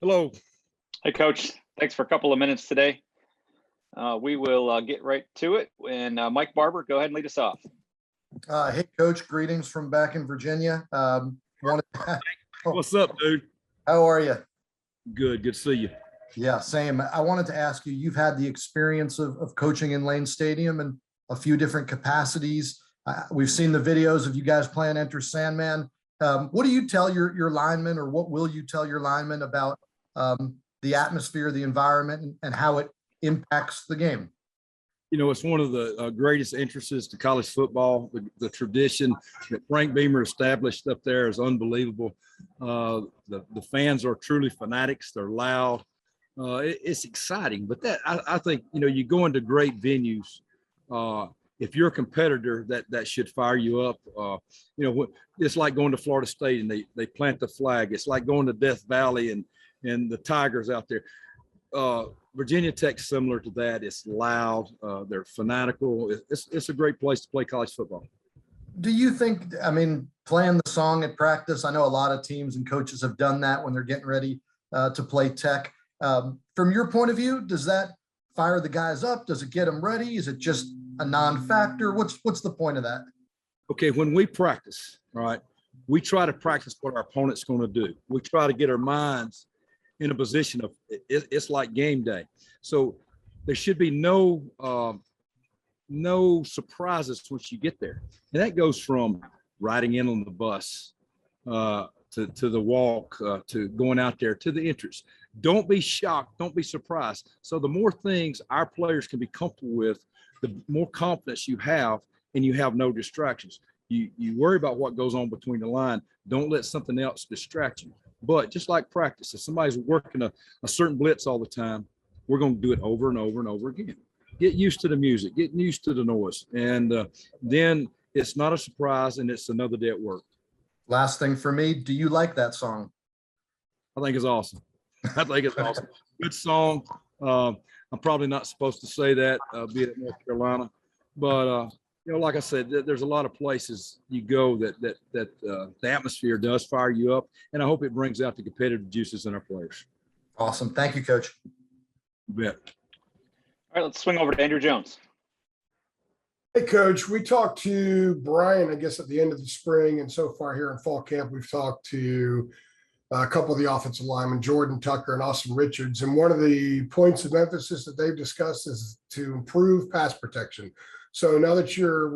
Hello. Hey, Coach. Thanks for a couple of minutes today. We will get right to it. And Mike Barber, go ahead and lead us off. Hey, Coach. Greetings from back in Virginia. What's up, dude? How are you? Good. Good to see you. Yeah, same. I wanted to ask you, you've had the experience of coaching in Lane Stadium in a few different capacities. We've seen the videos of you guys playing Enter Sandman. What do you tell your linemen, or what will you tell your linemen about the atmosphere, the environment, and how it impacts the game? You know, it's one of the greatest entrances to college football. The tradition that Frank Beamer established up there is unbelievable. The fans are truly fanatics. They're loud. It's exciting. But I think, you know, you go into great venues. If you're a competitor, that should fire you up. You know, it's like going to Florida State and they plant the flag. It's like going to Death Valley and the Tigers out there. Virginia Tech's similar to that. It's loud. They're fanatical. It's a great place to play college football. Do you think, I mean, playing the song at practice, I know a lot of teams and coaches have done that when they're getting ready to play Tech. From your point of view, does that fire the guys up? Does it get them ready? Is it just a non-factor? What's the point of that? Okay, when we practice, right, we try to practice what our opponent's going to do. We try to get our minds in a position of it's like game day. So there should be no surprises once you get there. And that goes from riding in on the bus to the walk, to going out there to the entrance. Don't be shocked. Don't be surprised. So the more things our players can be comfortable with, the more confidence you have, and you have no distractions. You worry about what goes on between the line. Don't let something else distract you. But just like practice, if somebody's working a certain blitz all the time, we're going to do it over and over and over again. Get used to the music, get used to the noise. And then it's not a surprise, and it's another day at work. Last thing for me, do you like that song? I think it's awesome. I think it's awesome. Good song. I'm probably not supposed to say that, being in North Carolina, but you know, like I said, there's a lot of places you go that the atmosphere does fire you up, and I hope it brings out the competitive juices in our players. Awesome. Thank you, Coach. You bet. All right, let's swing over to Andrew Jones. Hey, Coach, we talked to Brian, I guess, at the end of the spring, and so far here in fall camp, we've talked to a couple of the offensive linemen, Jordan Tucker and Austin Richards. And one of the points of emphasis that they've discussed is to improve pass protection. So now that you're,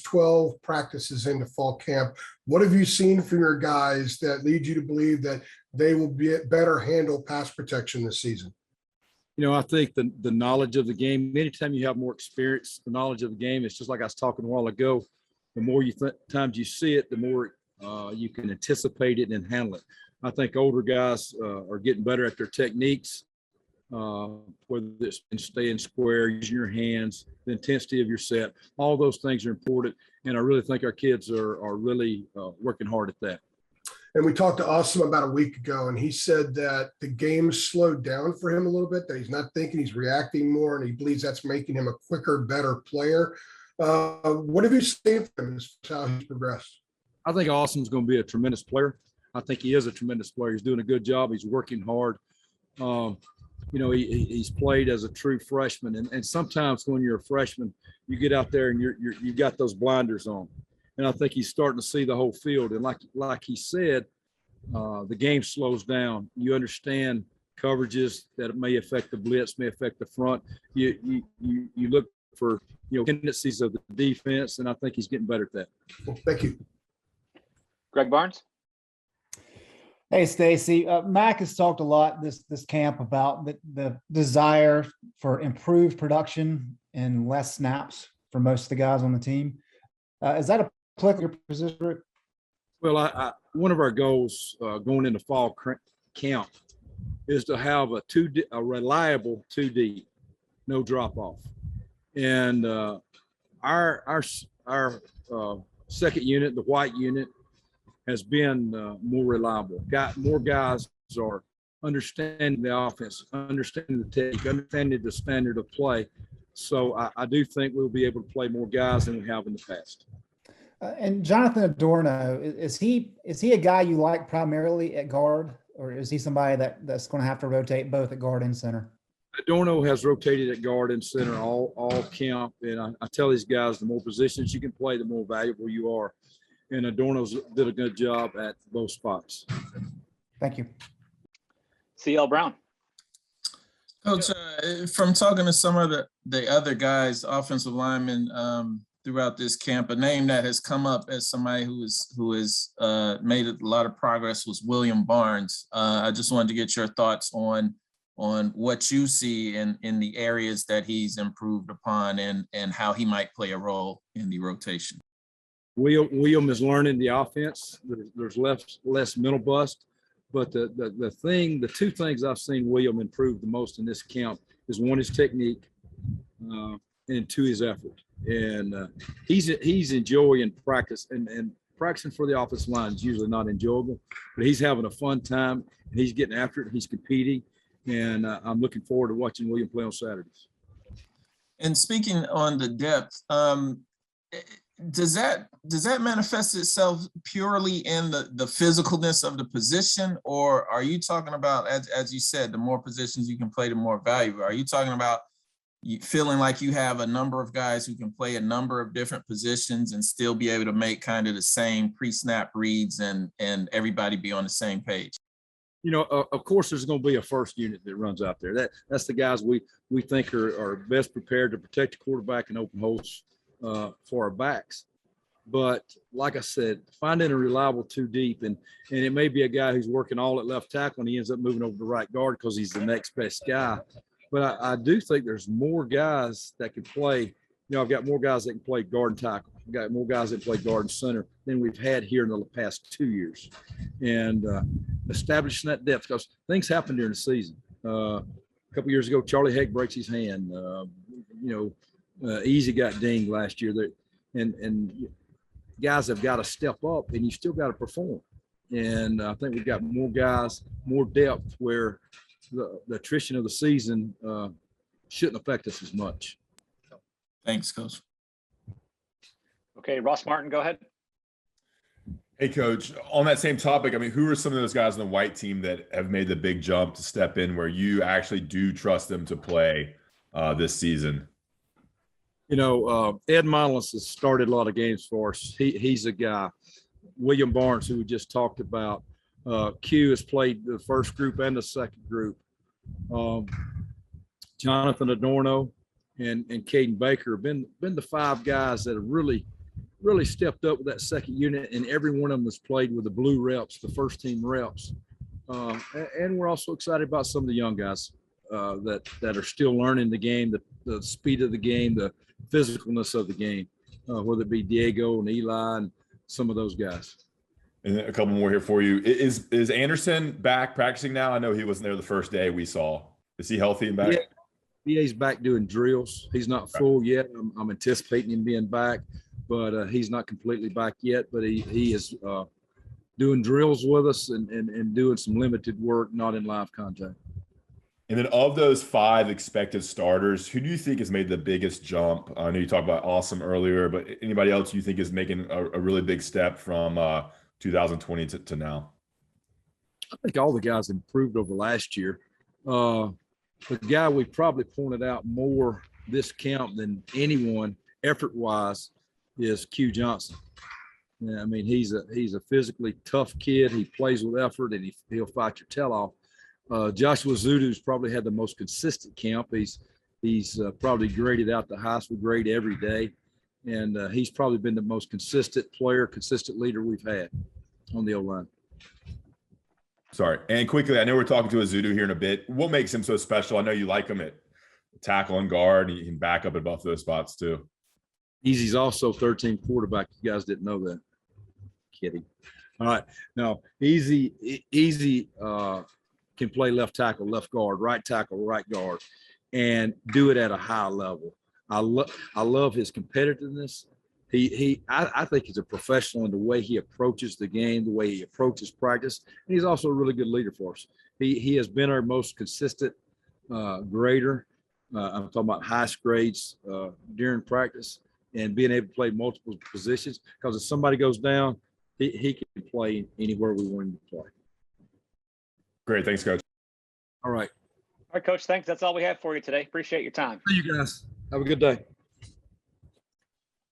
12 practices into fall camp, what have you seen from your guys that lead you to believe that they will better handle pass protection this season? You know, I think the knowledge of the game, anytime you have more experience, the knowledge of the game, it's just like I was talking a while ago, the more times you see it, the more you can anticipate it and handle it. I think older guys are getting better at their techniques, whether it's staying square, using your hands, the intensity of your set. All those things are important, and I really think our kids are really working hard at that. And we talked to Austin about a week ago, and he said that the game slowed down for him a little bit, that he's not thinking, he's reacting more, and he believes that's making him a quicker, better player. What have you seen from him as how he's progressed? I think Austin's going to be a tremendous player. I think he is a tremendous player. He's doing a good job. He's working hard. You know, he's played as a true freshman. And sometimes when you're a freshman, you get out there and you got those blinders on. And I think he's starting to see the whole field. And like he said, the game slows down. You understand coverages that may affect the blitz, may affect the front. You look for, you know, tendencies of the defense, and I think he's getting better at that. Well, thank you. Greg Barnes. Hey, Stacy. Mac has talked a lot this camp about the desire for improved production and less snaps for most of the guys on the team. Is that applicable to your position group? Well, one of our goals going into fall camp is to have a reliable 2D, no drop off, and our second unit, the white unit, has been more reliable. More guys are understanding the offense, understanding the technique, understanding the standard of play. So I do think we'll be able to play more guys than we have in the past. And Jonathan Adorno, is he a guy you like primarily at guard? or is he somebody that's going to have to rotate both at guard and center? Adorno has rotated at guard and center all camp, and I tell these guys, the more positions you can play, the more valuable you are. And Adorno's did a good job at both spots. Thank you. CL Brown. Coach, from talking to some of the other guys, offensive linemen throughout this camp, a name that has come up as somebody who has made a lot of progress was William Barnes. I just wanted to get your thoughts on what you see in the areas that he's improved upon and how he might play a role in the rotation. William is learning the offense. There's less mental bust. But the two things I've seen William improve the most in this camp is one, his technique, and two, his effort. And he's enjoying practice, and practicing for the offensive line is usually not enjoyable, but he's having a fun time and he's getting after it. He's competing, and I'm looking forward to watching William play on Saturdays. And speaking on the depth, does that manifest itself purely in the physicalness of the position, or are you talking about, as you said, the more positions you can play, the more value? Are you talking about you feeling like you have a number of guys who can play a number of different positions and still be able to make kind of the same pre-snap reads and everybody be on the same page? You know, of course, there's going to be a first unit that runs out there. That's the guys we think are best prepared to protect the quarterback and open holes for our backs. But like I said, finding a reliable two deep, and it may be a guy who's working all at left tackle and he ends up moving over to right guard because he's the next best guy. But I do think there's more guys that can play. You know, I've got more guys that can play guard and tackle. I've got more guys that play guard and center than we've had here in the past 2 years. And establishing that depth, because things happen during the season. A couple years ago, Charlie Heck breaks his hand. Easy got dinged last year. And guys have got to step up, and you still got to perform. And I think we've got more guys, more depth, where the attrition of the season shouldn't affect us as much. Thanks, Coach. Okay, Ross Martin, go ahead. Hey, Coach, on that same topic, I mean, who are some of those guys on the white team that have made the big jump to step in where you actually do trust them to play this season? You know, Ed Monolith has started a lot of games for us. He's a guy. William Barnes, who we just talked about. Q has played the first group and the second group. Jonathan Adorno and Caden Baker have been the five guys that have really stepped up with that second unit, and every one of them has played with the blue reps, the first team reps. And we're also excited about some of the young guys that are still learning the game, the speed of the game, the physicalness of the game, whether it be Diego and Eli and some of those guys. And a couple more here for you. Is Anderson back practicing now? I know he wasn't there the first day we saw. Is he healthy and back? Yeah, he's back doing drills. He's not full yet. I'm anticipating him being back, but he's not completely back yet. But he is doing drills with us and doing some limited work, not in live contact. And then of those five expected starters, who do you think has made the biggest jump? I know you talked about Awesome earlier, but anybody else you think is making a really big step from 2020 to now? I think all the guys improved over last year. The guy we probably pointed out more this camp than anyone effort-wise is Q Johnson. Yeah, I mean, he's a physically tough kid. He plays with effort, and he'll fight your tail off. Joshua Zudu's probably had the most consistent camp. He's probably graded out the highest we grade every day, and he's probably been the most consistent player, consistent leader we've had on the O-line. Sorry. And quickly, I know we're talking to Azudu here in a bit. What makes him so special? I know you like him at tackle and guard, and you can back up at both those spots too. Easy's also third-team quarterback. You guys didn't know that. Kidding. All right. Now, Easy can play left tackle, left guard, right tackle, right guard, and do it at a high level. I love his competitiveness. I think he's a professional in the way he approaches the game, the way he approaches practice, and he's also a really good leader for us. He has been our most consistent grader. I'm talking about highest grades during practice, and being able to play multiple positions, because if somebody goes down, he can play anywhere we want him to play. Great. Thanks, Coach. All right. All right, Coach, thanks. That's all we have for you today. Appreciate your time. See you guys. Have a good day.